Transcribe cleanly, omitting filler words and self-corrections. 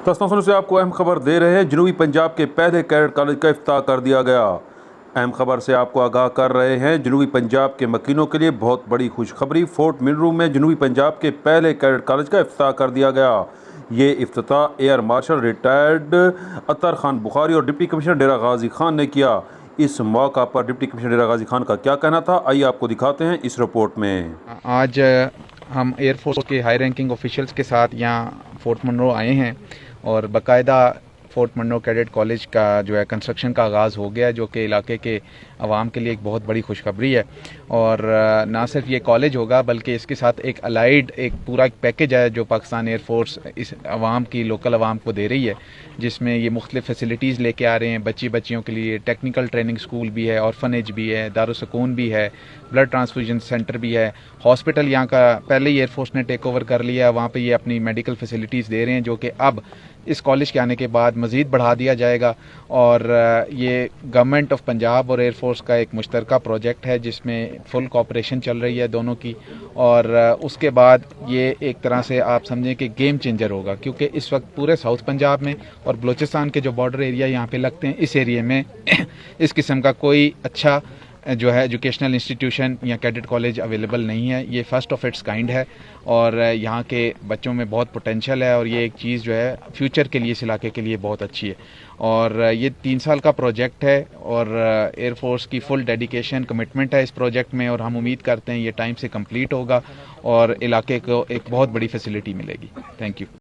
तस्नासुन से आपको अहम खबर दे रहे हैं। जनूबी पंजाब के पहले कैडेट कॉलेज का इफ्तिताह कर दिया गया। अहम खबर से आपको आगाह कर रहे हैं। जनूबी पंजाब के मकीनों के लिए बहुत बड़ी खुशखबरी। फोर्ट मिनरू में जनूबी पंजाब के पहले कैडेट कॉलेज का इफ्तिताह कर दिया गया। ये इफ्तिताह एयर मार्शल रिटायर्ड अतर खान बुखारी और डिप्टी कमिश्नर डेरा गाजी खान ने किया। इस मौका पर डिप्टी कमिश्नर डेरा गाजी खान का क्या कहना था, आइए आपको दिखाते हैं इस रिपोर्ट में। आज हम एयरफोर्स के हाई रैंकिंग ऑफिशियल्स के साथ यहाँ फोर्ट मनरो आए हैं और बाकायदा फोर्ट मनरो कैडेट कॉलेज का जो है कंस्ट्रक्शन का आगाज़ हो गया, जो कि इलाके के आवाम के लिए एक बहुत बड़ी खुशखबरी है। और ना सिर्फ ये कॉलेज होगा बल्कि इसके साथ एक अलाइड एक पूरा पैकेज है जो पाकिस्तान एयरफोर्स इस आवाम की लोकल आवाम को दे रही है, जिसमें ये मुख्तलिफ फैसिलिटीज़ लेके आ रहे हैं। बच्चियों के लिए टेक्निकल ट्रेनिंग स्कूल भी है, ऑर्फनेज भी है, दारुसकून भी है, ब्लड ट्रांसफ्यूजन सेंटर भी है, हॉस्पिटल यहाँ का पहले ही एयरफोर्स ने टेक ओवर कर लिया है, वहाँ पे ये अपनी मेडिकल फैसिलिटीज़ दे रहे हैं, जो कि अब इस कॉलेज के आने के बाद मज़ीद बढ़ा दिया जाएगा। और ये गवर्नमेंट ऑफ पंजाब और एयरफोर्स का एक मुश्तरका प्रोजेक्ट है जिसमें फुल कोऑपरेशन चल रही है दोनों की। और उसके बाद ये एक तरह से आप समझें कि गेम चेंजर होगा, क्योंकि इस वक्त पूरे साउथ पंजाब में और बलूचिस्तान के जो बॉर्डर एरिया यहाँ पे लगते हैं, इस एरिया में इस किस्म का कोई अच्छा जो है एजुकेशनल इंस्टीट्यूशन या कैडेट कॉलेज अवेलेबल नहीं है। ये फर्स्ट ऑफ इट्स काइंड है और यहाँ के बच्चों में बहुत पोटेंशियल है और ये एक चीज़ जो है फ्यूचर के लिए इस इलाके के लिए बहुत अच्छी है। और ये 3 साल का प्रोजेक्ट है और एयरफोर्स की फुल डेडिकेशन कमिटमेंट है इस प्रोजेक्ट में, और हम उम्मीद करते हैं ये टाइम से कंप्लीट होगा और इलाके को एक बहुत बड़ी फैसिलिटी मिलेगी। Thank you.